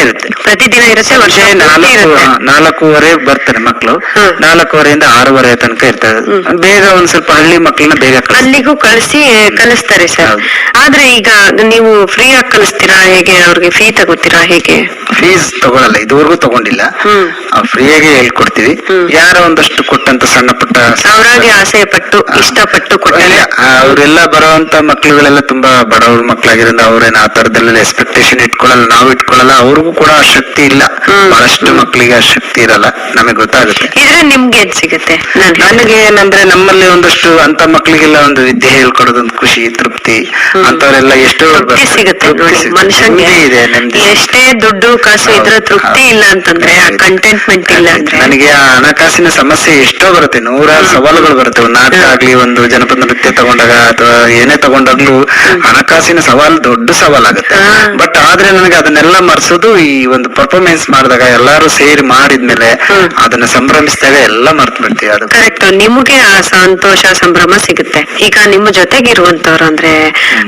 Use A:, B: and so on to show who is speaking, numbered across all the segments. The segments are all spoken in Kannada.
A: ಇರುತ್ತೆ.
B: ಪ್ರತಿದಿನ ಇರುತ್ತೆ, ವರ್ಷ
A: ಸಂಜೆ
B: ಪೂರ್ತಿ ಇರುತ್ತೆ.
A: 4:30 ಬರ್ತಾರೆ ಮಕ್ಕಳು. 4:15 6:30 ತನಕ ಇರ್ತಾರೆ. ಬೇಗ ಒಂದ್ ಸ್ವಲ್ಪ ಹಳ್ಳಿ ಮಕ್ಕಳನ್ನ ಬೇಗ
B: ಅಲ್ಲಿಗೂ ಕಲಿಸ್ತಾರೆ ಸರ್.
A: ಹೌದು.
B: ಆದ್ರೆ ಈಗ ನೀವು ಫ್ರೀ ಆಗಿ ಕಲಿಸ್ತೀರಾ ಹೇಗೆ? ಅವ್ರಿಗೆ ಫೀ ತಗೋತೀರಾ ಹೇಗೆ?
A: ಫೀಸ್ ತಗೊಳಲ್ಲ, ಇದುವರೆಗೂ ತಗೊಂಡಿಲ್ಲ. ಫ್ರೀಯಾಗಿ ಹೇಳ್ಕೊಡ್ತೀವಿ. ಯಾರೋ ಒಂದಷ್ಟು ಕೊಟ್ಟಂತ ಸಣ್ಣ ಪುಟ್ಟ
B: ಅವರಾಗಿ ಆಸೆ ಪಟ್ಟು ಇಷ್ಟಪಟ್ಟು ಕೊಟ್ಟರೆ
A: ಅವರೆಲ್ಲ ಬರುವಂತ ಮಕ್ಳುಗಳೆಲ್ಲ ತುಂಬಾ ಬಡವ್ರ ಮಕ್ಳಾಗಿರೋದ್ರಿಂದ ಅವ್ರೇನ್ ಆ ತರದಲ್ಲೆಲ್ಲ ಎಕ್ಸ್ಪೆಕ್ಟೇಷನ್ ಇಟ್ಕೊಳ್ಳಲ್ಲ, ನಾವು ಇಟ್ಕೊಳ್ಳಲ್ಲ. ಅವ್ರಿಗೂ ಕೂಡ ಆ ಶಕ್ತಿ ಇಲ್ಲ, ಬಹಳಷ್ಟು ಮಕ್ಳಿಗೆ ಆ ಶಕ್ತಿ ಇರಲ್ಲ, ನಮಗೆ ಗೊತ್ತಾಗುತ್ತೆ.
B: ಇದ್ರೆ ನಿಮ್ಗೆ ಏನ್ ಸಿಗುತ್ತೆ?
A: ನನಗೆ ಏನಂದ್ರೆ ನಮ್ಮಲ್ಲಿ ಒಂದಷ್ಟು ಅಂತ ಮಕ್ಳಿಗೆಲ್ಲ ಒಂದು ವಿದ್ಯೆ ಹೇಳ್ಕೊಡೋದೊಂದು ಖುಷಿ, ತೃಪ್ತಿ. ಅಂತವರೆಲ್ಲ ಎಷ್ಟೋ
B: ಸಿಗುತ್ತೆ ನೋಡಿ ಮನುಷ್ಯನ್ಗೆ.
A: ಇದೆ
B: ಎಷ್ಟೇ ದುಡ್ಡು ಕಾಸು ಇದ್ರೆ ತೃಪ್ತಿ ಇಲ್ಲ ಅಂತಂದ್ರೆ, ಆ ಕಂಟೆಂಟ್ಮೆಂಟ್ ಇಲ್ಲ ಅಂದ್ರೆ.
A: ನನಗೆ ಆ ಹಣಕಾಸಿನ ಸಮಸ್ಯೆ ಎಷ್ಟೋ ಬರುತ್ತೆ, ನೂರಾರು ಸವಾಲುಗಳು ಬರುತ್ತೆ. ಒಂದು ನಾಟಕ ಆಗ್ಲಿ, ಒಂದು ಜನಪದ ನೃತ್ಯ ತಗೊಂಡಾಗ ಅಥವಾ ಏನೇ ತಗೊಂಡಾಗ್ಲೂ ಹಣಕಾಸಿನ ಸವಾಲು ದೊಡ್ಡ ಸವಾಲಾಗುತ್ತೆ. ಬಟ್ ಆದ್ರೆ ನನಗೆ ಅದನ್ನೆಲ್ಲ ಮರ್ಸೋದು ಈ ಒಂದು ಪರ್ಫಾರ್ಮೆನ್ಸ್ ಮಾಡಿದಾಗ, ಎಲ್ಲಾರು ಸೇರಿ ಮಾಡಿದ್ಮೇಲೆ ಅದನ್ನ ಸಂಭ್ರಮಿಸಿದಾಗ ಎಲ್ಲ ಮರ್ತು ಬಿಡ್ತೀವಿ. ಅದು
B: ಕರೆಕ್ಟ್. ನಿಮಗೆ ಆ ಸಂತೋಷ ಸಂಭ್ರಮ ಸಿಗುತ್ತೆ. ಈಗ ನಿಮ್ಮ ಜೊತೆಗಿರುವಂತವ್ರು ಅಂದ್ರೆ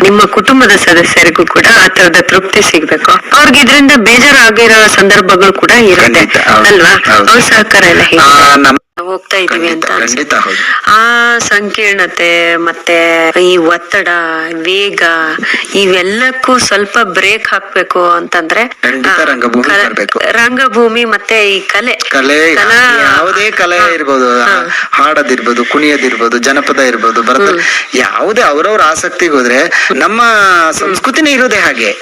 B: ನಿಮ್ಮ ಕುಟುಂಬದ ಸದಸ್ಯರಿಗೂ ಕೂಡ ಆ ತರದ ತೃಪ್ತಿ ಸಿಗ್ಬೇಕು. ಅವ್ರಿಗೆ ಇದರಿಂದ ಬೇಜಾರಾಗಿರೋ ಸಂದರ್ಭಗಳು ಕೂಡ ಇರುತ್ತೆ ಅಲ್ವಾ? ಅವ್ರ ಸಹಕಾರ ಎಲ್ಲ ಹೇಗೆ ಹೋಗ್ತಾ ಇದೀವಿ ಅಂತ ಆ ಸಂಕೀರ್ಣತೆ ಮತ್ತೆ ಈ ಒತ್ತಡ, ವೇಗ ಇವೆಲ್ಲಕ್ಕೂ ಸ್ವಲ್ಪ ಬ್ರೇಕ್ ಹಾಕ್ಬೇಕು ಅಂತಂದ್ರೆ ರಂಗಭೂಮಿ ಮತ್ತೆ ಈ ಕಲೆ
A: ಯಾವುದೇ ಕಲೆ ಇರ್ಬೋದು, ಹಾಡೋದಿರ್ಬೋದು, ಕುಣಿಯೋದಿರ್ಬೋದು, ಜನಪದ ಇರ್ಬೋದು, ಭರತ, ಯಾವುದೇ ಅವ್ರವ್ರ ಆಸಕ್ತಿಗೆ ಹೋದ್ರೆ ನಮ್ಮ ಸಂಸ್ಕೃತಿನೇ ಇರೋದೇ ಹಾಗೆ.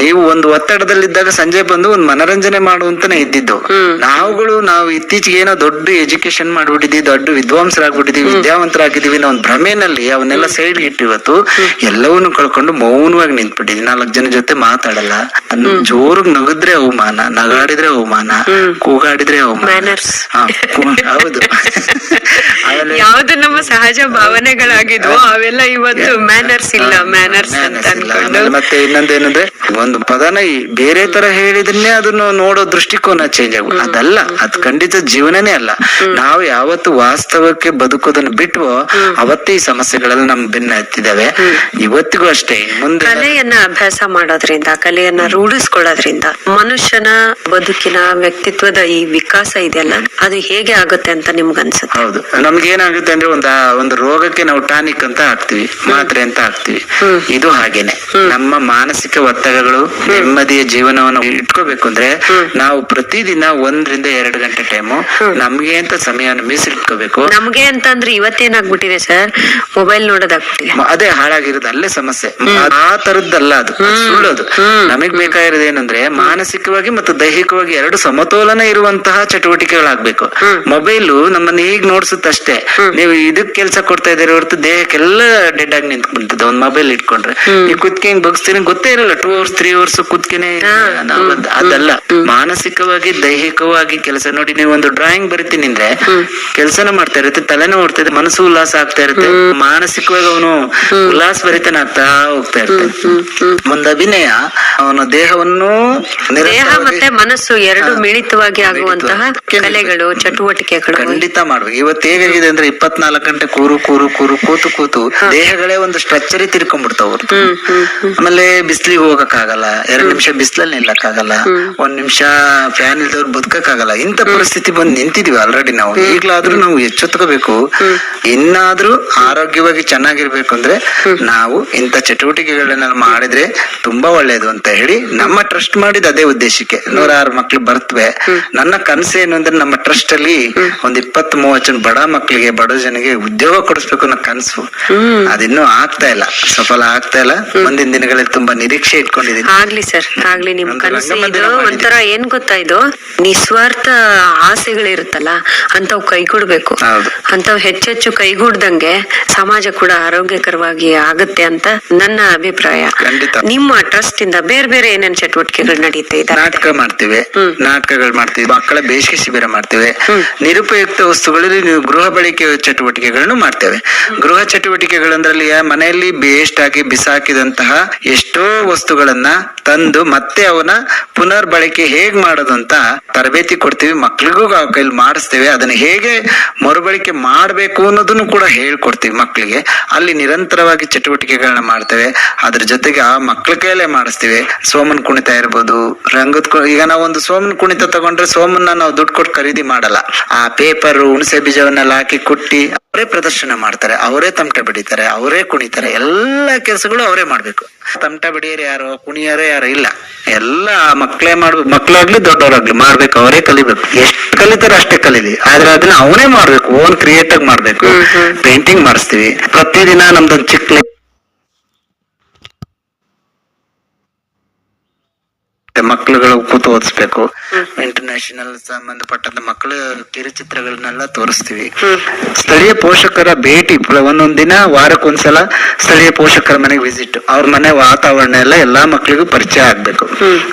A: ನೀವು ಒಂದು ಒತ್ತಡದಲ್ಲಿದ್ದಾಗ ಸಂಜೆ ಬಂದು ಒಂದು ಮನರಂಜನೆ ಮಾಡುವಂತಾನೆ ಇದ್ದಿದ್ದು. ನಾವು ಇತ್ತೀಚೆಗೆ ಏನೋ ದೊಡ್ಡ ಎಜುಕೇಶನ್ ಮಾಡ್ಬಿಟ್ಟಿದೀವಿ, ದೊಡ್ಡ ವಿದ್ವಾಂಸರಾಗ್ಬಿಟ್ಟಿದೀವಿ, ವಿದ್ಯಾವಂತರಾಗಿದ್ದೀವಿ ಅನ್ನೋ ಒಂದು ಭ್ರಮೆನಲ್ಲಿ ಅವನ್ನೆಲ್ಲ ಸೈಡ್ ಇಟ್ಟು ಇವತ್ತು ಎಲ್ಲವನ್ನೂ ಕಳ್ಕೊಂಡು ಮೌನವಾಗಿ ನಿಂತ್ಬಿಟ್ಟಿದೀವಿ. 4 ಜನ ಜೊತೆ ಮಾತಾಡಲ್ಲ, ಜೋರಾಗಿ ನಗಿದ್ರೆ ಅವಮಾನ, ನಗಾಡಿದ್ರೆ ಅವಮಾನ, ಕೂಗಾಡಿದ್ರೆ ಅವಮಾನ. ಹೌದು.
B: ಯಾವ್ದು ನಮ್ಮ ಸಹಜ ಭಾವನೆಗಳಾಗಿದ್ವು ಅವೆಲ್ಲ ಇವತ್ತು ಮ್ಯಾನರ್ಸ್ ಇಲ್ಲ, ಮ್ಯಾನರ್ಸ್ ಅಂತ ಅನ್ಕೊಂಡು.
A: ಮತ್ತೆ ಇನ್ನೊಂದೇನಂದ್ರೆ ಒಂದು ಪದನ ಬೇರೆ ತರ ಹೇಳಿದ್ರೆ ಅದನ್ನ ನೋಡೋ ದೃಷ್ಟಿಕೋನ ಚೇಂಜ್ ಆಗ್ಬಿಟ್ಟು, ಅದಲ್ಲ, ಅದ್ ಖಂಡಿತ ಜೀವನನೇ ಅಲ್ಲ. ನಾವು ಯಾವತ್ತು ವಾಸ್ತವಕ್ಕೆ ಬದುಕೋದನ್ನ ಬಿಟ್ಟು ಅವತ್ತೇ ಈ ಸಮಸ್ಯೆಗಳೆಲ್ಲ ನಮ್ ಬೆನ್ನ ಹತ್ತಿದಾವೆ. ಇವತ್ತಿಗೂ ಅಷ್ಟೇ. ಮುಂದೆ
B: ಕಲೆಯನ್ನ ಅಭ್ಯಾಸ ಮಾಡೋದ್ರಿಂದ, ಕಲೆಯನ್ನ ರೂಢಿಸ್ಕೊಳ್ಳೋದ್ರಿಂದ ಮನುಷ್ಯನ ಬದುಕಿನ ವ್ಯಕ್ತಿತ್ವದ ಈ ವಿಕಾಸ ಇದೆಯಲ್ಲ, ಅದು ಹೇಗೆ ಆಗುತ್ತೆ ಅಂತ ನಿಮ್ಗೆ ಅನ್ಸುತ್ತೆ?
A: ಹೌದು, ನಮ್ಗೆ ಏನಾಗುತ್ತೆ ಅಂದ್ರೆ ಒಂದು ರೋಗಕ್ಕೆ ನಾವು ಟಾನಿಕ್ ಅಂತ ಹಾಕ್ತಿವಿ, ಮಾತ್ರೆ ಅಂತ ಹಾಕ್ತಿವಿ. ಇದು ಹಾಗೇನೆ ನಮ್ಮ ಮಾನಸಿಕ ಒತ್ತಡಗಳು, ನೆಮ್ಮದಿಯ ಜೀವನವನ್ನು ಇಟ್ಕೋಬೇಕು ಅಂದ್ರೆ ನಾವು ಪ್ರತಿದಿನ 1 ರಿಂದ 2 ಗಂಟೆ ಟೈಮು ನಮ್ಗೆ ಅಂತ ಸಮಯವನ್ನು ಮೀಸಲಿಟ್ಕೋಬೇಕು.
B: ನಮ್ಗೆ ಅಂತಂದ್ರೆ ಇವತ್ತೇನಾಗ್ಬಿಟ್ಟಿದೆ ಸರ್, ಮೊಬೈಲ್ ನೋಡೋದಾಗ್ಬಿಟ್ಟಿದೆ.
A: ಅದೇ ಹಾಳಾಗಿರೋದು, ಅಲ್ಲೇ ಸಮಸ್ಯೆ. ಆ ತರದ್ದಲ್ಲ, ಅದು ಸುಳ್ಳೋದು. ನಮಗ್ ಬೇಕಾಗಿರೋದು ಏನಂದ್ರೆ ಮಾನಸಿಕವಾಗಿ ಮತ್ತು ದೈಹಿಕವಾಗಿ 2 ಸಮತೋಲನ ಇರುವಂತಹ ಚಟುವಟಿಕೆಗಳಾಗ್ಬೇಕು. ಮೊಬೈಲು ನಮ್ಮನ್ನ ಈಗ ನೋಡ್ಸುತ್ತಷ್ಟೇ. ನೀವು ಇದಕ್ ಕೆಲ್ಸ ಕೊಡ್ತಾ ಇದ್ದೀರಿ ಹೊರತು ದೇಹಕ್ಕೆಲ್ಲ ಡೆಡ್ ಆಗಿ ನಿಂತ್ಕೊಂತದ ಒಂದ್ ಮೊಬೈಲ್ ಇಟ್ಕೊಂಡ್ರೆ. ಈ ಕುತ್ಕೆ ಹಿಂಗ್ ಬಗ್ಸ್ತೀನಿ ಗೊತ್ತೇ ಇರಲ್ಲ, 2 hours 3 hours ಕುತ್ಕೆನೆ. ಅದಲ್ಲ, ಮಾನಸಿಕವಾಗಿ ದೈಹಿಕವಾಗಿ ಕೆಲಸ. ನೋಡಿ, ನೀವು ಒಂದು ಡ್ರಾಯಿಂಗ್ ಬರಿತೀನಿ ಅಂದ್ರೆ ಕೆಲ್ಸನ ಮಾಡ್ತಾ ಇರುತ್ತೆ, ತಲೆನೂ ಓಡ್ತಾ ಇದೆ, ಮನಸ್ಸು ಉಲ್ಲಾಸ ಆಗ್ತಾ ಇರುತ್ತೆ, ಮಾನಸಿಕವಾಗಿ ಅವನು ಉಲ್ಲಾಸ ಭರಿತನ ಆಗ್ತಾ ಹೋಗ್ತಾ ಇರ್ತಾನೆ. ಒಂದು ಅಭಿನಯ ಅವನ ದೇಹವನ್ನು
B: ದೇಹ ಮತ್ತೆ ಮನಸ್ಸು ಎರಡು ಮಿಳಿತವಾಗಿ ಆಗುವಂತಹ ಕಲೆಗಳು, ಚಟುವಟಿಕೆಗಳು
A: ಖಂಡಿತ ಮಾಡ್ಬೇಕು. ಇವತ್ತು ಹೇಗಿದೆ ಅಂದ್ರೆ 24 ಗಂಟೆ ಕೂತು ದೇಹಗಳೇ ಒಂದು ಸ್ಟ್ರಕ್ಚರ್ ತಿರ್ಕೊಂಡ್ಬಿಡ್ತಾವ. ಆಮೇಲೆ ಬಿಸ್ಲಿಗೆ ಹೋಗಕ್ಕಾಗಲ್ಲ, 2 ನಿಮಿಷ ಬಿಸ್ಲಲ್ಲಿ ನಿಲ್ಲಕ್ಕಾಗಲ್ಲ, 1 ನಿಮಿಷ ಫ್ಯಾನ್ ಇಲ್ದವ್ರು ಬದುಕಕ್ಕಾಗಲ್ಲ. ಇಂಥ ಪರಿಸ್ಥಿತಿ ಬಂದು ನಿಂತಿದೀವಿ ಆಲ್ರೆಡಿ. ನಾವು ಈಗ್ಲಾದ್ರೂ ನಾವು ಎಚ್ಚೆತ್ಕೋಬೇಕು. ಇನ್ನಾದ್ರೂ ಆರೋಗ್ಯವಾಗಿ ಚೆನ್ನಾಗಿರ್ಬೇಕು ಅಂದ್ರೆ ನಾವು ಇಂಥ ಚಟುವಟಿಕೆಗಳನ್ನ ಮಾಡಿದ್ರೆ ತುಂಬಾ ಒಳ್ಳೇದು ಅಂತ ಹೇಳಿ ನಮ್ಮ ಟ್ರಸ್ಟ್ ಮಾಡಿದ ಅದೇ ಉದ್ದೇಶಕ್ಕೆ 106 ಮಕ್ಳು ಬರ್ತವೆ. ನನ್ನ ಕನಸು ಏನು ಅಂದ್ರೆ ನಮ್ಮ ಟ್ರಸ್ಟ್ ಅಲ್ಲಿ ಒಂದ್ 20-30 ಜನ ಬಡ ಮಕ್ಳಿಗೆ, ಬಡ ಜನಗೆ ಉದ್ಯೋಗ ಕೊಡಿಸ್ಬೇಕು ಅನ್ನೋ ಕನಸು. ಅದಿನ್ನೂ ಆಗ್ತಾ ಇಲ್ಲ, ಸಫಲ ಆಗ್ತಾ ಇಲ್ಲ. ಮುಂದಿನ ದಿನಗಳಲ್ಲಿ ತುಂಬಾ ನಿರೀಕ್ಷೆ ಇಟ್ಕೊಂಡಿದ್ದೀನಿ.
B: ಆಗ್ಲಿ ಸರ್, ಆಗ್ಲಿ. ನಿಮ್ ಕನಸು ಒಂಥರ ಏನ್ ಗೊತ್ತಾ, ಇದು ನಿಸ್ವಾರ್ಥ ಆಸೆಗಳಿರುತ್ತಲ್ಲ ಅಂತವ್ ಕೈಗೂಡ್ಬೇಕು. ಅಂತವ್ ಹೆಚ್ಚೆಚ್ಚು ಕೈಗೂಡ್ದಂಗೆ ಸಮಾಜ ಕೂಡ ಆರೋಗ್ಯಕರವಾಗಿ ಆಗುತ್ತೆ ಅಂತ ನನ್ನ ಅಭಿಪ್ರಾಯ. ನಿಮ್ಮ ಟ್ರಸ್ಟ್ ಇಂದ ಬೇರೆ ಬೇರೆ ಏನೇನ್ ಚಟುವಟಿಕೆಗಳು ನಡೀತಾ ಇದೆ?
A: ನಾಟಕಗಳು ಮಾಡ್ತೀವಿ, ಮಕ್ಕಳ ಬೇಸಿಗೆ ಶಿಬಿರ ಮಾಡ್ತೇವೆ, ನಿರುಪಯುಕ್ತ ವಸ್ತುಗಳಲ್ಲಿ ನೀವು ಗೃಹ ಬಳಕೆ ಚಟುವಟಿಕೆಗಳನ್ನು ಮಾಡ್ತೇವೆ. ಗೃಹ ಚಟುವಟಿಕೆಗಳಂದ್ರಲ್ಲಿ ಮನೆಯಲ್ಲಿ ವೇಸ್ಟ್ ಆಗಿ ಬಿಸಾಕಿದಂತಹ ಎಷ್ಟೋ ವಸ್ತುಗಳನ್ನ ತಂದು ಮತ್ತೆ ಅವನ ಪುನರ್ ಬಳಕೆ ಹೇಗ್ ಮಾಡೋದು ಅಂತ ತರಬೇತಿ ಕೊಡ್ತೀವಿ. ಮಕ್ಳಿಗೂ ಕೈಲಿ ಮಾಡಿಸ್ತೇವೆ. ಅದನ್ನ ಹೇಗೆ ಮರುಬಳಕೆ ಮಾಡ್ಬೇಕು ಅನ್ನೋದನ್ನು ಕೂಡ ಹೇಳ್ಕೊಡ್ತೀವಿ ಮಕ್ಕಳಿಗೆ. ಅಲ್ಲಿ ನಿರಂತರವಾಗಿ ಚಟುವಟಿಕೆಗಳನ್ನ ಮಾಡ್ತೇವೆ. ಅದ್ರ ಜೊತೆಗೆ ಆ ಮಕ್ಳ ಕೈಯಲ್ಲೇ ಮಾಡಿಸ್ತೀವಿ. ಸೋಮನ್ ಕುಣಿತ ಇರ್ಬೋದು, ಈಗ ನಾವು ಒಂದು ಸೋಮನ್ ಕುಣಿತ ತಗೊಂಡ್ರೆ ಸೋಮನ್ನ ನಾವು ದುಡ್ಡು ಕೊಟ್ಟು ಖರೀದಿ ಮಾಡಲ್ಲ. ಆ ಪೇಪರ್ ಹುಣಸೆ ಬೀಜವನ್ನೆಲ್ಲ ಹಾಕಿ ಕುಟ್ಟಿ ಅವರೇ ಪ್ರದರ್ಶನ ಮಾಡ್ತಾರೆ, ಅವರೇ ತಮಟೆ ಬಡಿತಾರೆ, ಅವರೇ ಕುಣಿತಾರೆ. ಎಲ್ಲ ಕೆಲಸಗಳು ಅವರೇ ಮಾಡ್ಬೇಕು. ತಮಟೆ ಬಡಿಯೋರು ಯಾರೋ, ಕುಣಿಯೋರು ಯಾರೋ ಇಲ್ಲ, ಎಲ್ಲ ಮಕ್ಳೇ ಮಾಡ್ಬೇಕು. ಮಕ್ಳಾಗ್ಲಿ ದೊಡ್ಡವರಾಗ್ಲಿ ಮಾಡ್ಬೇಕು, ಅವರೇ ಕಲಿಬೇಕು. ಎಷ್ಟು ಕಲಿತಾರೋ ಅಷ್ಟೇ ಕಲೀಲಿ, ಆದ್ರೆ ಅದನ್ನ ಅವನೇ ಮಾಡ್ಬೇಕು, ಓನ್ ಕ್ರಿಯೇಟ್ ಆಗಿ ಮಾಡ್ಬೇಕು. ಪೇಂಟಿಂಗ್ ಮಾಡಿಸ್ತೀವಿ ಪ್ರತಿದಿನ. ನಮ್ದೊಂದು ಚಿಕ್ಕ ಮಕ್ಕಳುಗಳು ಕೂತು ಓದಿಸ್ಬೇಕು. ಇಂಟರ್ನ್ಯಾಷನಲ್ ಸಂಬಂಧಪಟ್ಟಂತ ಮಕ್ಕಳ ಕಿರುಚಿತ್ರಗಳನ್ನೆಲ್ಲ ತೋರಿಸ್ತೀವಿ. ಸ್ಥಳೀಯ ಪೋಷಕರ ಭೇಟಿ ಒಂದೊಂದ್ ದಿನ, ವಾರಕ್ಕೊಂದ್ಸಲ ಸ್ಥಳೀಯ ಪೋಷಕರ ಮನೆಗೆ ವಿಸಿಟ್. ಅವ್ರ ಮನೆ ವಾತಾವರಣ ಎಲ್ಲಾ ಮಕ್ಕಳಿಗೂ ಪರಿಚಯ ಆಗ್ಬೇಕು.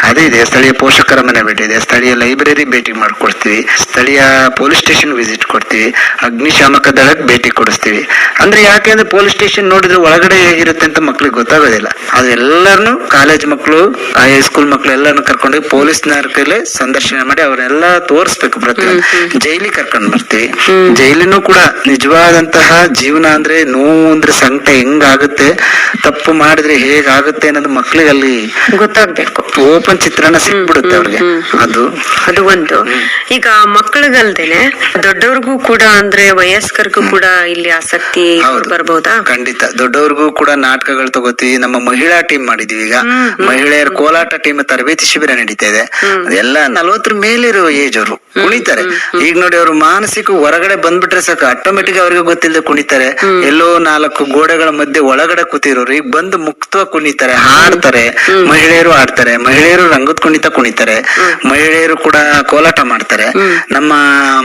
A: ಅದೇ ಇದೆ, ಸ್ಥಳೀಯ ಪೋಷಕರ ಮನೆ ಭೇಟಿ ಇದೆ, ಸ್ಥಳೀಯ ಲೈಬ್ರರಿ ಭೇಟಿ ಮಾಡ್ಕೊಡ್ತೀವಿ, ಸ್ಥಳೀಯ ಪೊಲೀಸ್ ಸ್ಟೇಷನ್ ವಿಸಿಟ್ ಕೊಡ್ತೀವಿ, ಅಗ್ನಿಶಾಮಕ ದಳಕ್ಕೆ ಭೇಟಿ ಕೊಡಿಸ್ತೀವಿ. ಅಂದ್ರೆ ಯಾಕೆಂದ್ರೆ ಪೊಲೀಸ್ ಸ್ಟೇಷನ್ ನೋಡಿದ್ರೆ ಒಳಗಡೆ ಹೇಗಿರುತ್ತೆ ಅಂತ ಮಕ್ಳಿಗೆ ಗೊತ್ತಾಗೋದಿಲ್ಲ. ಅದೆಲ್ಲರನ್ನು ಕಾಲೇಜ್ ಮಕ್ಕಳು, ಹೈಸ್ಕೂಲ್ ಮಕ್ಕಳು ಎಲ್ಲಾನು ಕರ್ಕೊಂಡೋಗಿ ಪೊಲೀಸ್ನವ್ರ ಕೈಲಿ ಸಂದರ್ಶನ ಮಾಡಿ ಅವರೆಲ್ಲ ತೋರಿಸ್ಬೇಕು. ಪ್ರತಿಯೊಂದು ಜೈಲಿಗೆ ಕರ್ಕೊಂಡ್ ಬರ್ತೀವಿ. ಜೈಲಿನೂ ಕೂಡ ನಿಜವಾದಂತಹ ಜೀವನ ಅಂದ್ರೆ, ನೋವು ಅಂದ್ರೆ, ಸಂಕಟ ಹೆಂಗಾಗುತ್ತೆ, ತಪ್ಪು ಮಾಡಿದ್ರೆ ಹೇಗಾಗುತ್ತೆ ಅನ್ನೋದು ಮಕ್ಳಿಗೆ ಅಲ್ಲಿ
B: ಗೊತ್ತಾಗ್ಬೇಕು.
A: ಓಪನ್ ಚಿತ್ರಣ ಸಿಕ್ಬಿಡುತ್ತೆ ಅವ್ರಿಗೆ. ಅದು
B: ಒಂದು. ಈಗ ಮಕ್ಕಳಿಗಲ್ದೇನೆ ದೊಡ್ಡವ್ರಿಗೂ ಕೂಡ, ಅಂದ್ರೆ ವಯಸ್ಕರಿಗೂ ಕೂಡ ಇಲ್ಲಿ ಆಸಕ್ತಿ ಬರ್ಬಹುದಾ?
A: ಖಂಡಿತ. ದೊಡ್ಡವ್ರಿಗೂ ಕೂಡ ನಾಟಕಗಳು ತಗೋತೀವಿ. ನಮ್ಮ ಮಹಿಳಾ ಟೀಮ್ ಮಾಡಿದೀವಿ. ಈಗ ಮಹಿಳೆಯರ ಕೋಲಾಟ ಟೀಮ್ ತರಬೇತಿ ಶಿಬಿರ ನಡೀತಾ ಇದೆ. ಎಲ್ಲ 40 ಮೇಲಿರೋ ಏಜ್ ಅವರು ಕುಣಿತಾರೆ. ಈಗ ನೋಡಿ, ಅವರು ಮಾನಸಿಕ ಹೊರಗಡೆ ಬಂದ್ಬಿಟ್ರೆ ಸಾಕು, ಆಟೋಮೆಟಿಕ್ ಅವ್ರಿಗೆ ಗೊತ್ತಿಲ್ಲದೆ ಕುಣಿತಾರೆ. ಎಲ್ಲೋ 4 ಗೋಡೆಗಳ ಮಧ್ಯೆ ಒಳಗಡೆ ಕೂತಿರೋರು ಈಗ ಬಂದು ಮುಕ್ತವಾಗಿ ಕುಣಿತಾರೆ, ಹಾಡ್ತಾರೆ. ಮಹಿಳೆಯರು ಆಡ್ತಾರೆ, ಮಹಿಳೆಯರು ರಂಗದ ಕುಣಿತ ಕುಣಿತಾರೆ, ಮಹಿಳೆಯರು ಕೂಡ ಕೋಲಾಟ ಮಾಡ್ತಾರೆ. ನಮ್ಮ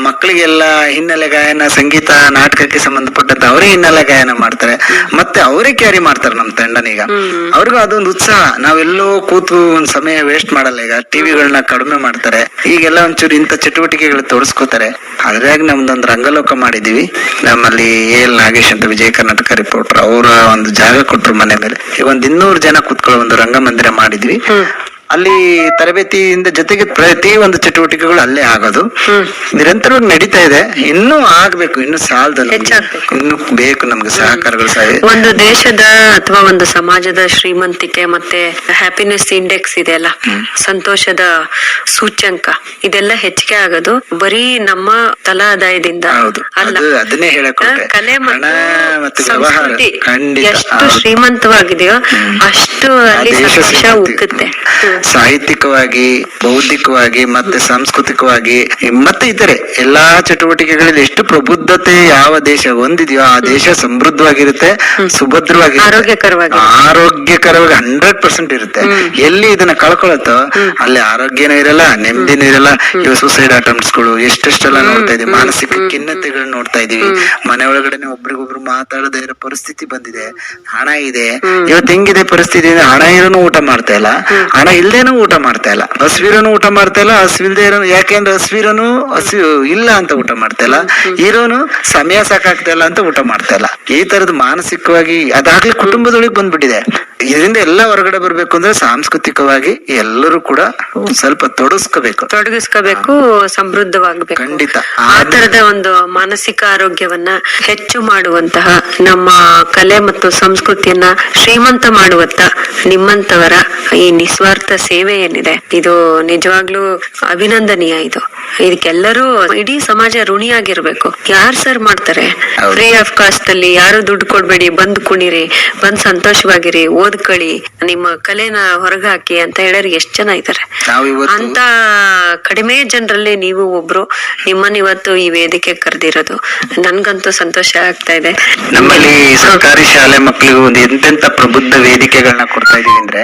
A: ಮಕ್ಕಳಿಗೆಲ್ಲ ಹಿನ್ನೆಲೆ ಗಾಯನ, ಸಂಗೀತ, ನಾಟಕಕ್ಕೆ ಸಂಬಂಧಪಟ್ಟಂತ ಅವರೇ ಹಿನ್ನೆಲೆ ಗಾಯನ ಮಾಡ್ತಾರೆ, ಮತ್ತೆ ಅವರೇ ಕ್ಯಾರಿ ಮಾಡ್ತಾರೆ ನಮ್ಮ ತಂಡನೀಗ. ಅವ್ರಿಗೂ ಅದೊಂದು ಉತ್ಸಾಹ. ನಾವೆಲ್ಲೋ ಕೂತು ಒಂದ್ ಸಮಯ ವೇಸ್ಟ್ ಮಾಡಲ್ಲ. ಈಗ ಟಿವಿಗಳನ್ನ ಕಡಿಮೆ ಮಾಡ್ತಾರೆ, ಈಗೆಲ್ಲ ಒಂಚೂರು ಇಂಥ ಚಟುವಟಿಕೆಗಳು ತೋರಿಸ್ಕೋತಾರೆ. ಅದ್ರಾಗ ನಮ್ದೊಂದು ರಂಗಲೋಕ ಮಾಡಿದೀವಿ. ನಮ್ಮಲ್ಲಿ AL ನಾಗೇಶ್ ಅಂತ ವಿಜಯ ಕರ್ನಾಟಕ ರಿಪೋರ್ಟರ್, ಅವರ ಒಂದು ಜಾಗ ಕೊಟ್ರು ಮನೆ ಮೇಲೆ. ಈಗ 200 ಜನ ಕೂತ್ಕೊಳ್ಳೋ ಒಂದು ರಂಗಮಂದಿರ ಮಾಡಿದ್ವಿ. ಅಲ್ಲಿ ತರಬೇತಿಯಿಂದ ಜೊತೆಗೆ ಪ್ರತಿ ಒಂದು ಚಟುವಟಿಕೆಗಳು ಅಲ್ಲೇ ಆಗೋದು ನಿರಂತರವಾಗಿ ನಡೀತಾ ಇದೆ. ಇನ್ನೂ ಆಗ್ಬೇಕು, ಇನ್ನು ಸಾಲದ, ಇನ್ನು ಬೇಕು ನಮ್ಗೆ ಸಹಕಾರಗಳು.
B: ಒಂದು ದೇಶದ ಅಥವಾ ಒಂದು ಸಮಾಜದ ಶ್ರೀಮಂತಿಕೆ ಮತ್ತೆ ಹ್ಯಾಪಿನೆಸ್ ಇಂಡೆಕ್ಸ್ ಇದೆಯಲ್ಲ, ಸಂತೋಷದ ಸೂಚ್ಯಂಕ, ಇದೆಲ್ಲ ಹೆಚ್ಚಿಗೆ ಆಗೋದು ಬರೀ ನಮ್ಮ ತಲಾ ಆದಾಯದಿಂದ ಅಲ್ಲ.
A: ಅದನ್ನೇ ಹೇಳಕ್ಕೆ
B: ಕಲೆ ಮತ್ತು ಸಂಸ್ಕೃತಿ ಎಷ್ಟು ಶ್ರೀಮಂತವಾಗಿದೆಯೋ ಅಷ್ಟು ಅಲ್ಲಿ ಸಂತೋಷ ಉಕ್ಕುತ್ತೆ.
A: ಸಾಹಿತ್ಯಿಕವಾಗಿ, ಬೌದ್ಧಿಕವಾಗಿ, ಮತ್ತೆ ಸಾಂಸ್ಕೃತಿಕವಾಗಿ, ಮತ್ತೆ ಇತರೆ ಎಲ್ಲಾ ಚಟುವಟಿಕೆಗಳಲ್ಲಿ ಎಷ್ಟು ಪ್ರಬುದ್ಧತೆ ಯಾವ ದೇಶ ಹೊಂದಿದೆಯೋ ಆ ದೇಶ ಸಮೃದ್ಧವಾಗಿರುತ್ತೆ, ಸುಭದ್ರವಾಗಿರುತ್ತೆ, ಆರೋಗ್ಯಕರವಾಗಿ 100% ಇರುತ್ತೆ. ಎಲ್ಲಿ ಇದನ್ನ ಕಳ್ಕೊಳತ್ತೋ ಅಲ್ಲಿ ಆರೋಗ್ಯನೂ ಇರಲ್ಲ, ನೆಮ್ಮದಿನೂ ಇರಲ್ಲ. ಇವಾಗ ಸೂಸೈಡ್ ಅಟೆಂಪ್ಟ್ಸ್ ಗಳು ಎಷ್ಟೆಷ್ಟೆಲ್ಲ ನೋಡ್ತಾ ಇದೀವಿ, ಮಾನಸಿಕ ಖಿನ್ನತೆಗಳನ್ನ ನೋಡ್ತಾ ಇದೀವಿ. ಮನೆ ಒಳಗಡೆ ಒಬ್ರಿಗೊಬ್ರು ಮಾತಾಡದೇ ಇರೋ ಪರಿಸ್ಥಿತಿ ಬಂದಿದೆ. ಹಣ ಇದೆ, ಇವತ್ತು ಹೆಂಗಿದೆ ಪರಿಸ್ಥಿತಿ, ಹಣ ಇರೋನು ಊಟ ಮಾಡ್ತಾ ಇಲ್ಲ, ಹಣ ಇಲ್ದೇನು ಊಟ ಮಾಡ್ತಾ ಇಲ್ಲ, ಹಸಿವಿರೋನು ಊಟ ಮಾಡ್ತಾ ಇಲ್ಲ, ಹಸಿವಿಲ್ದೇ ಇರೋನು, ಯಾಕೆಂದ್ರೆ ಹಸಿವಿರೋನು ಹಸಿವು ಇಲ್ಲ ಅಂತ ಊಟ ಮಾಡ್ತಾ ಇಲ್ಲ, ಇರೋನು ಸಮಯ ಸಾಕಾಗ್ತಾ ಇಲ್ಲ ಅಂತ ಊಟ ಮಾಡ್ತಾ ಇಲ್ಲ. ಈ ತರದ್ ಮಾನಸಿಕವಾಗಿ ಅದಾಗ್ಲಿ ಕುಟುಂಬದೊಳಗೆ ಬಂದ್ಬಿಟ್ಟಿದೆ. ಇದರಿಂದ ಎಲ್ಲ ಹೊರಗಡೆ ಬರ್ಬೇಕು ಅಂದ್ರೆ ಸಾಂಸ್ಕೃತಿಕವಾಗಿ ಎಲ್ಲರೂ ಕೂಡ ಸ್ವಲ್ಪ ತೊಡಗಿಸ್ಕೋಬೇಕು,
B: ಸಮೃದ್ಧವಾಗಬೇಕು.
A: ಖಂಡಿತ
B: ಆ ತರದ ಒಂದು ಮಾನಸಿಕ ಆರೋಗ್ಯವನ್ನ ಹೆಚ್ಚು ಮಾಡುವಂತಹ, ನಮ್ಮ ಕಲೆ ಮತ್ತು ಸಂಸ್ಕೃತಿಯನ್ನ ಶ್ರೀಮಂತ ಮಾಡುವಂತ ನಿಮ್ಮಂತವರ ಈ ನಿಸ್ವಾರ್ಥ ಸೇವೆ ಏನಿದೆ, ಇದು ನಿಜವಾಗ್ಲೂ ಅಭಿನಂದನೀಯ. ಇದಕ್ಕೆಲ್ಲರೂ ಇಡೀ ಸಮಾಜ ಋಣಿಯಾಗಿರ್ಬೇಕು. ಯಾರು ಸರ್ ಮಾಡ್ತಾರೆ ಫ್ರೀ ಆಫ್ ಕಾಸ್ಟ್ ಅಲ್ಲಿ? ಯಾರು ದುಡ್ಡು ಕೊಡ್ಬೇಡಿ, ಬಂದ್ ಕುಣಿರಿ, ಬಂದ್ ಸಂತೋಷವಾಗಿರಿ, ಓದ್ಕೊಳ್ಳಿ, ನಿಮ್ಮ ಕಲೆನ ಹೊರಗಾಕಿ ಅಂತ ಹೇಳೋರು ಎಷ್ಟ್ ಜನ ಇದ್ದಾರೆ. ಅಂತ ಕಡಿಮೆ ಜನರಲ್ಲಿ ನೀವು ಒಬ್ರು. ನಿಮ್ಮನ್ನ ಇವತ್ತು ಈ ವೇದಿಕೆ ಕರೆದಿರೋದು ನನ್ಗಂತೂ ಸಂತೋಷ ಆಗ್ತಾ ಇದೆ.
A: ನಮ್ಮಲ್ಲಿ ಸರ್ಕಾರಿ ಶಾಲೆ ಮಕ್ಕಳಿಗೂ ಒಂದು ಎಂತೆಂತ ಪ್ರಬುದ್ಧ ವೇದಿಕೆಗಳನ್ನ ಕೊಡ್ತಾ ಇದೀವಿ ಅಂದ್ರೆ,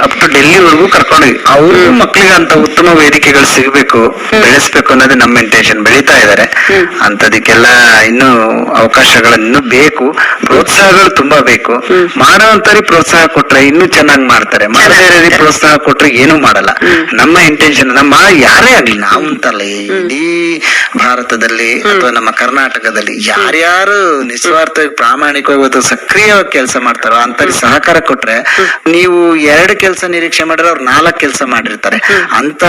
A: ಅಪ್ ಟು ಡೆಲ್ಲಿವರೆಗೂ ಕರ್ಕೊಂಡೋಗಿ ಅವ್ರು ಮಕ್ಕಳಿಗೆ ಅಂತ ಉತ್ತಮ ವೇದಿಕೆಗಳು ಸಿಗ್ಬೇಕು, ಬೆಳೆಸ್ಬೇಕು ಅನ್ನೋದು ನಮ್ಮ ಇಂಟೆನ್ಷನ್. ಬೆಳೀತಾ ಇದಾರೆ ಅಂತದಕ್ಕೆಲ್ಲ ಇನ್ನೂ ಅವಕಾಶಗಳನ್ನು ಬೇಕು, ಪ್ರೋತ್ಸಾಹಗಳು ತುಂಬಾ ಬೇಕು. ಮಾಡೋಂತರಿ ಪ್ರೋತ್ಸಾಹ ಕೊಟ್ರೆ ಇನ್ನೂ ಚೆನ್ನಾಗಿ ಮಾಡ್ತಾರೆ, ಮಾಡದೇ ಪ್ರೋತ್ಸಾಹ ಕೊಟ್ರೆ ಏನು ಮಾಡಲ್ಲ. ನಮ್ಮ ಇಂಟೆನ್ಷನ್, ನಮ್ಮ ಯಾರೇ ಆಗ್ಲಿ, ನಾವು ಅಂತಲ್ಲ, ಇಡೀ ಭಾರತದಲ್ಲಿ ಅಥವಾ ನಮ್ಮ ಕರ್ನಾಟಕದಲ್ಲಿ ಯಾರ್ಯಾರು ನಿಸ್ವಾರ್ಥವಾಗಿ ಪ್ರಾಮಾಣಿಕವಾಗಿ ಇವತ್ತು ಸಕ್ರಿಯವಾಗಿ ಕೆಲಸ ಮಾಡ್ತಾರೋ ಅಂತವ್ರಿಗೆ ಸಹಕಾರ ಕೊಟ್ರೆ, ನೀವು 2 ಕೆಲಸ ನಿರೀಕ್ಷೆ ಮಾಡಿದ್ರೆ ಅವ್ರು 4 ಕೆಲಸ ಮಾಡಿರ್ತಾರೆ ಅಂತ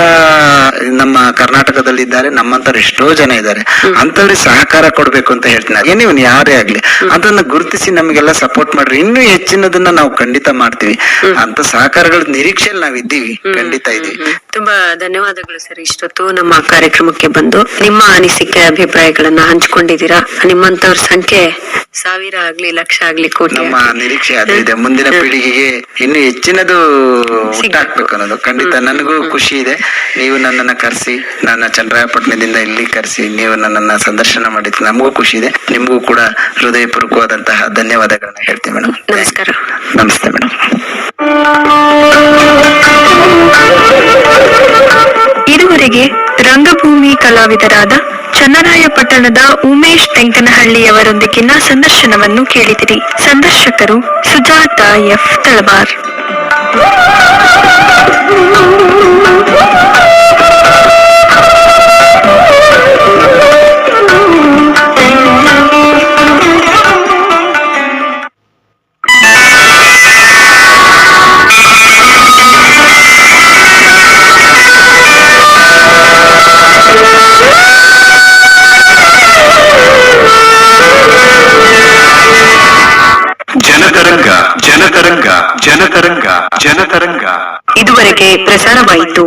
A: ನಮ್ಮ ಕರ್ನಾಟಕದಲ್ಲಿ ಇದ್ದಾರೆ. ನಮ್ಮಂತವ್ರು ಎಷ್ಟೋ ಜನ ಇದ್ದಾರೆ. ಅಂತವ್ರಿಗೆ ಸಹಕಾರ ಕೊಡ್ಬೇಕು ಅಂತ ಹೇಳ್ತೀನಿ. ನೀವು ಯಾರೇ ಆಗ್ಲಿ ಅದನ್ನ ಗುರುತಿಸಿ ನಮ್ಗೆಲ್ಲ ಸಪೋರ್ಟ್ ಮಾಡ್ರಿ. ಇನ್ನೂ ಹೆಚ್ಚಿನದನ್ನ ನಾವು ಖಂಡಿತ ಮಾಡ್ತೀವಿ. ಅಂತ ಸಹಕಾರಗಳ ನಿರೀಕ್ಷೆಯಲ್ಲಿ ನಾವ್ ಇದ್ದೀವಿ, ಖಂಡಿತ ಇದೀವಿ.
B: ತುಂಬಾ ಧನ್ಯವಾದಗಳು ಸರ್. ಇಷ್ಟೊತ್ತು ನಮ್ಮ ಕಾರ್ಯಕ್ರಮಕ್ಕೆ ಬಂದು ನಿಮ್ಮ ಅನಿಸಿಕೆ ಅಭಿಪ್ರಾಯಗಳನ್ನ ಹಂಚ್ಕೊಂಡಿದ್ದೀರಾ. ನಿಮ್ಮಂತವ್ರ ಸಂಖ್ಯೆ 1000 ಆಗ್ಲಿ, ಲಕ್ಷ ಆಗ್ಲಿ, ಕೋಟಿ
A: ನಮ್ಮ ನಿರೀಕ್ಷೆ ಅದೇ ಇದೆ. ಮುಂದಿನ ಪೀಳಿಗೆಗೆ ಇನ್ನು ಹೆಚ್ಚಿನದು ಹುಟ್ಟಾಕ್ಬೇಕು ಅನ್ನೋದು ಖಂಡಿತ. ನನಗೂ ಖುಷಿ ಇದೆ. ನೀವು ನನ್ನನ್ನ ಕರೆಸಿ, ನನ್ನ ಚನ್ನರಾಯಪಟ್ಟಣದಿಂದ ಇಲ್ಲಿ ಕರೆಸಿ ನೀವು ನನ್ನನ್ನ ಸಂದರ್ಶನ ಮಾಡಿದ್ದು ನಮಗೂ ಖುಷಿ ಇದೆ. ನಿಮಗೂ ಕೂಡ ಹೃದಯಪೂರ್ವಕವಾದಂತಹ ಧನ್ಯವಾದಗಳನ್ನ ಹೇಳ್ತೀನಿ ಮೇಡಮ್.
B: ನಮಸ್ಕಾರ.
A: ನಮಸ್ತೆ ಮೇಡಮ್.
B: ಇದುವರೆಗೆ ರಂಗಭೂಮಿ ಕಲಾವಿದರಾದ ಚನ್ನರಾಯಪಟ್ಟಣದ ಉಮೇಶ್ ತೆಂಕನಹಳ್ಳಿಯವರೊಂದಿಗಿನ ಸಂದರ್ಶನವನ್ನು ಕೇಳಿದಿರಿ. ಸಂದರ್ಶಕರು ಸುಜಾತ ಎಫ್ ತಳವಾರ್.
C: ಜನತರಂಗ ಜನತರಂಗ ಜನತರಂಗ ಜನತರಂಗ
B: ಇದುವರೆಗೆ ಪ್ರಸಾರವಾಯಿತು.